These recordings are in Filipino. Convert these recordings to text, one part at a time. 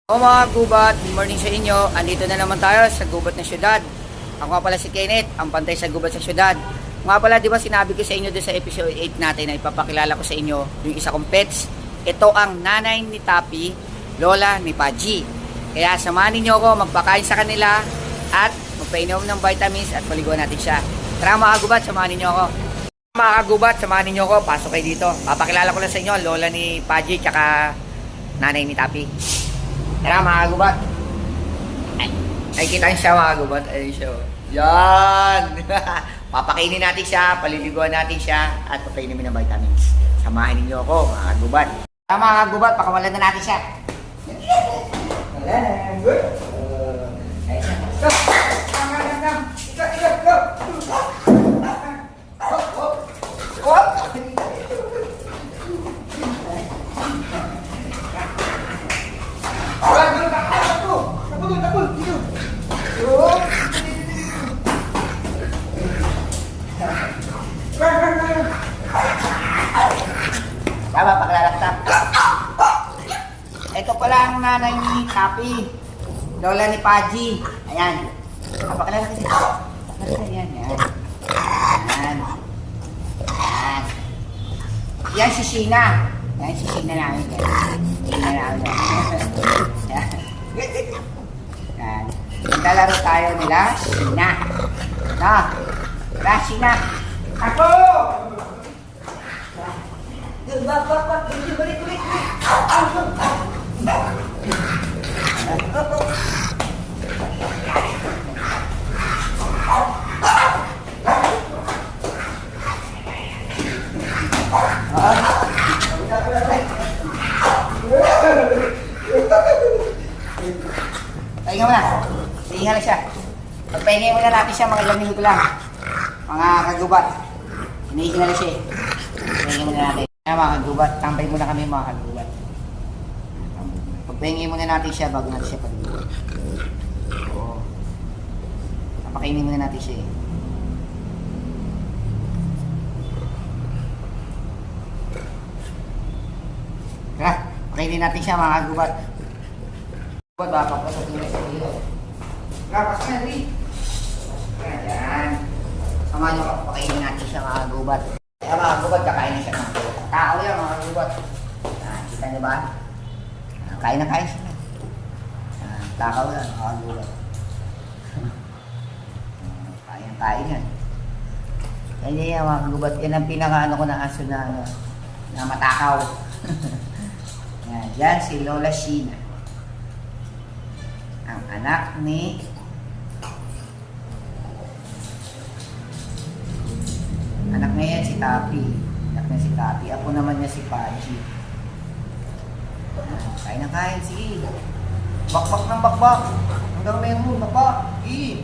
O mga gubat, good morning sa inyo. Andito na naman tayo sa gubat ng syudad. Ako nga pala si Kenneth, ang pantay sa gubat sa syudad. Nga pala, di ba sinabi ko sa inyo doon sa episode 8 natin na ipapakilala ko sa inyo yung isa kong pets. Ito ang nanay ni Tapi, lola ni Paji. Kaya samahan niyo ako magpakain sa kanila at magpainom ng vitamins at paliguan natin siya. Tara mga gubat, samahan niyo ako. Mga kagubat, samahan niyo ako. Pasok kayo dito. Papakilala ko lang sa inyo, lola ni Paji tsaka nanay ni Tapi. Tara mga gubat. Ay kita siya mga gubat. Ay siya. Yan. Papakainin natin siya, paliliguan natin siya, at papainin ng vitamins. Samahan niyo ako mga gubat. Tara mga gubat, pakawalan na natin siya. Good. Ay siya. Go. Go. Tama, paglalaksak. Ito pala ang nanay ni Tapi, lola ni Paji. Ayan. Papakalala kasi. Ayan, yan. Ayan. Ayan. Yan si Sheena. Yan si Sheena namin. Sheena namin. Ayan. Ayan. Maglalaro tayo nila. Sheena. Na. Tara, Sheena. Ako! Bak. Balik. Pahinga mo na. Pahinga na siya. Pagpahinga mo na natin siya mga ilang minuto lang. Mga kagubat. Hinihinga na siya. Pahinga mo na natin. Kaya mga kagubat, tambay muna kami mga kagubat. Pagpahinga muna natin siya bago natin siya paliguan. Oo. Napakainin muna natin siya eh. Tara, pakainin natin siya mga kagubat. Baka papasok nila sa dito. Pasok na rin. Ayan. Sama nyo, pakainin natin siya mga gubat. Kaya mga gubat, kakain na siya mga gubat. Tao yan mga gubat. Kita nyo ba? Kain na kain siya. Takaw yan mga gubat. Kain yan. Yan yan mga gubat. Yan ang pinaka-ano ko na aso na matakaw. Yan si Lola Sheena. Ang anak ni yan si Tapi. Anak niya si Tapi. Apo naman niya si Paji. Kain na kain. Sige. Bakbak ng bakbak. Hanggang may mo. Bakbak. Sige.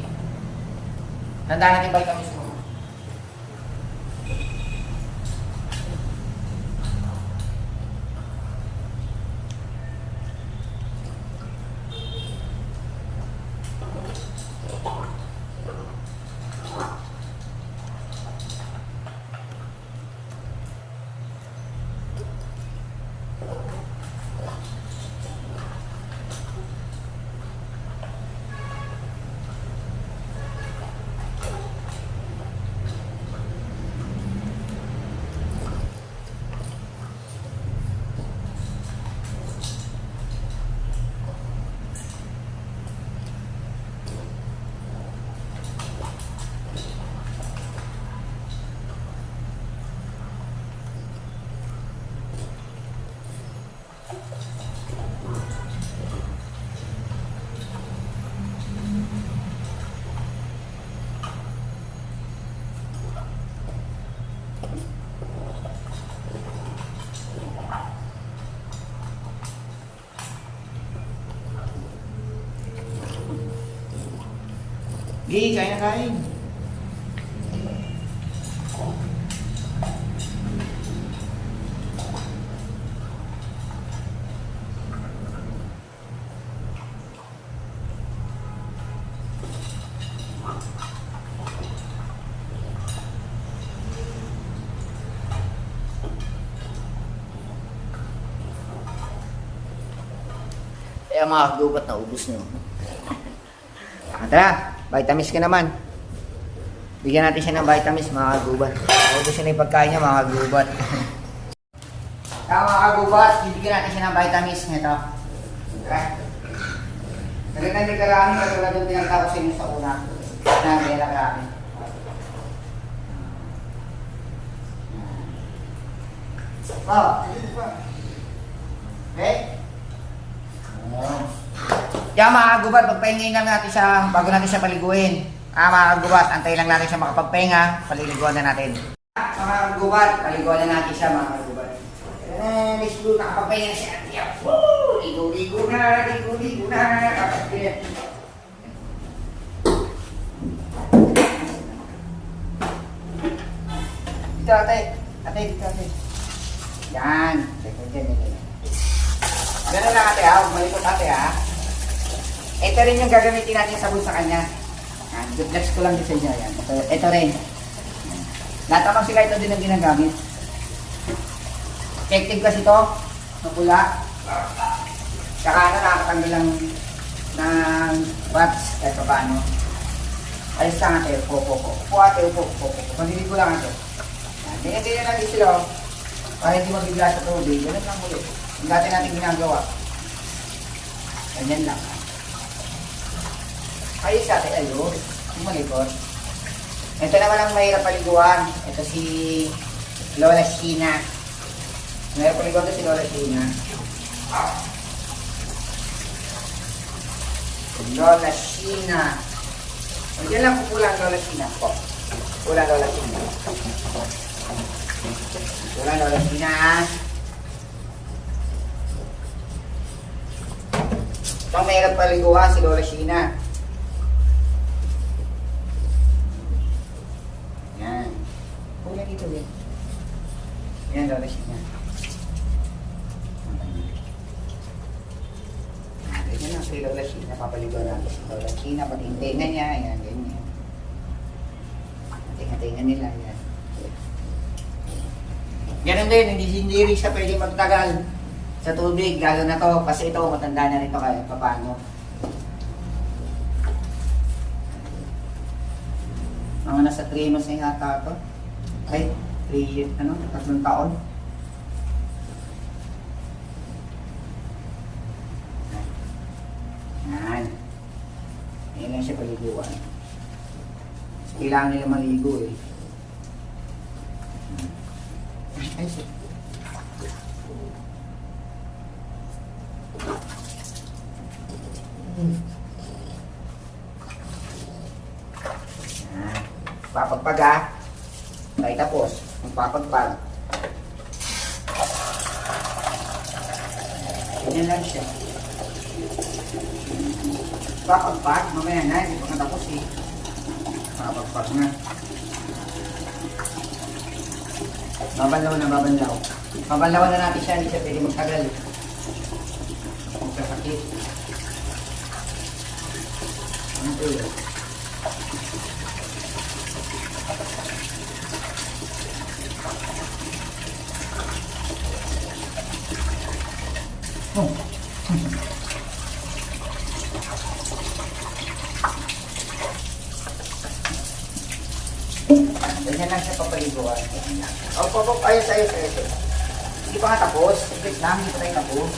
Tandaan natin vitamins mo. Sige, kain na kain. Kaya mga kagubat na ubus nyo. Tara, vitamins ka naman. Bigyan natin siya ng vitamins mga kagubat. Ubus na yung pagkain niya mga kagubat. Kaya mga kagubat, bibigyan natin siya ng vitamins. Ito. Okay. Nagandang may karami, katulad yung pinagtapos sa inyo sa una. Na may karami. Oh, okay? Kaya mga kagubat, pagpahingin lang natin siya bago natin siya paliguin. Mga kagubat, antay lang natin siya makapagpahinga, paliliguan na natin. Mga kagubat, paliguan na natin siya mga kagubat. Let's go, nakapagpahinga na siya. Woo! Ligo-ligo na, ligo-ligo na. Kapagpahinga. Dito ate, ate dito ate. Yan, ganun lang ate ha, malikot ate ha. Ito rin yung gagamitin natin sabon sa kanya. Duplex ko lang din sa inyo. Yan. Ito rin. Lahat naman sila ito din ang ginagamit. Effective kasi ito. Mapula. Saka ano, nakakatanggal lang ng wax kahit pa paano. Ayos lang ate. Upo ate. Pandilig ko lang ate. Ganyan lang din sila. Para hindi mabigla sa tubig. Ganun lang ulit. Yung dati natin ginagawa. Ganyan lang. Ayos ate, ayos. Malikot. Ito naman ang mahirap paliguan. Ito si Lola Sheena. Mahirap paliguan ito si Lola Sheena. Lola Sheena. Diyan lang pupulang Lola Sheena po. Pupulang Lola Sheena. Pupulang Lola Sheena. Ito ang mahirap paliguan si Lola Sheena. Kulang dito din. Yan, Lola Sheena. Ganyan lang si Lola Sheena. Papaliguan natin si Lola Sheena. Pati yung tenga niya. Yan, ganyan. Tenga nila. Yan. Ganun din, hindi rin siya pwede magtagal sa tubig. Lalo na to. Kasi ito, matanda na rin ito kaya paano. Mga nasa 3 months na yata ito. Ay, 3 taon. Yan. Ayan lang siya paliguan. Kailangan nila maligo eh. Ay, siya. Papagpag ha. Tayo tapos. Magpapagpag. Ganyan lang siya. Papagpag. Mamaya na. Hindi pa katapos eh. Papagpag na. Babanlaw na babanlaw. Babanlawan na natin siya. Hindi siya pwede magtagal. Magkasakit. Ano ito yun? Oh. Ganyan lang siya papaliguan. Opo, ayos. Hindi pa nga tapos. Wait lang, hindi pa tayo tapos.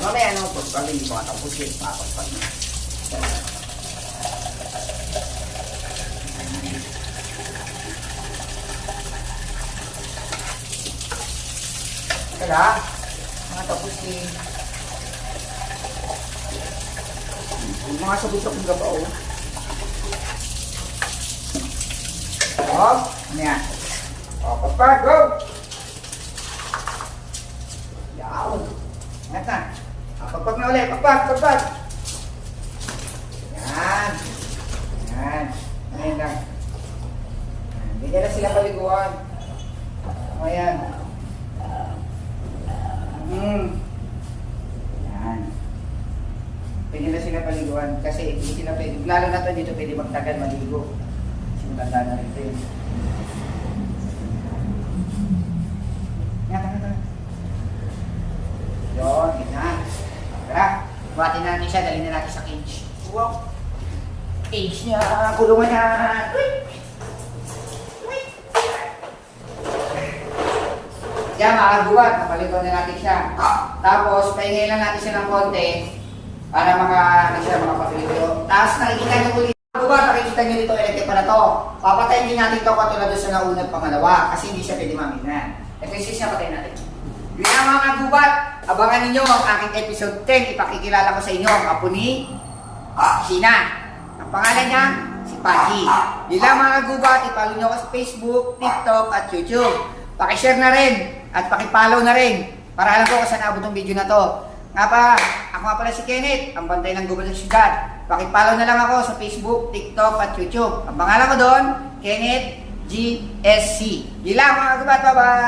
Mamaya ano po, pag hindi pa nga tapos yun, papagpag na. Kaya, mga tapos eh. Mga sabot-sabot ka pa oh. Ano yan? Pagpag, go! Yaw! Ingat na. Pagpag na ulit, pagpag! Yan. Ayan lang. Ganyan na sila paliguan. Ayan. Yan. Pwede na sila paliguan kasi hindi sila pwede, lalo na to dito pwede magtagal maligo. Kasi matanda na rin ito yun. siya, dalhin na natin sa cage. Wow! Cage niya, kulungan niya. Yan, mga kagubat, napaliguan na natin siya. Tapos, pahingay lang natin siya ng konti para mga papilito. Tapos, nakikita niyo ulit. Mga kagubat, nakikita niyo dito, electric pa na to. Papatayin din natin ito katulad doon sa nauna at pangalawa kasi hindi siya pwede mamignan. Ito yung switch na patayin natin. Yun na mga kagubat, abangan ninyo ang aking episode 10. Ipakikilala ko sa inyo ang apo ni Sheena. Ang pangalan niya, si Pagi. Yun lang mga kagubat, ipalo nyo ako sa Facebook, TikTok at YouTube. Pakishare na rin at pakipollow na rin para alam ko kung saan abot ng video na to. Nga pa, ako nga pala si Kenneth, ang bantay ng gubat ng syudad. Pakipollow na lang ako sa Facebook, TikTok at YouTube. Ang pangalan ko doon, Kenneth GSC. Yun lang mga kagubat, bye-bye!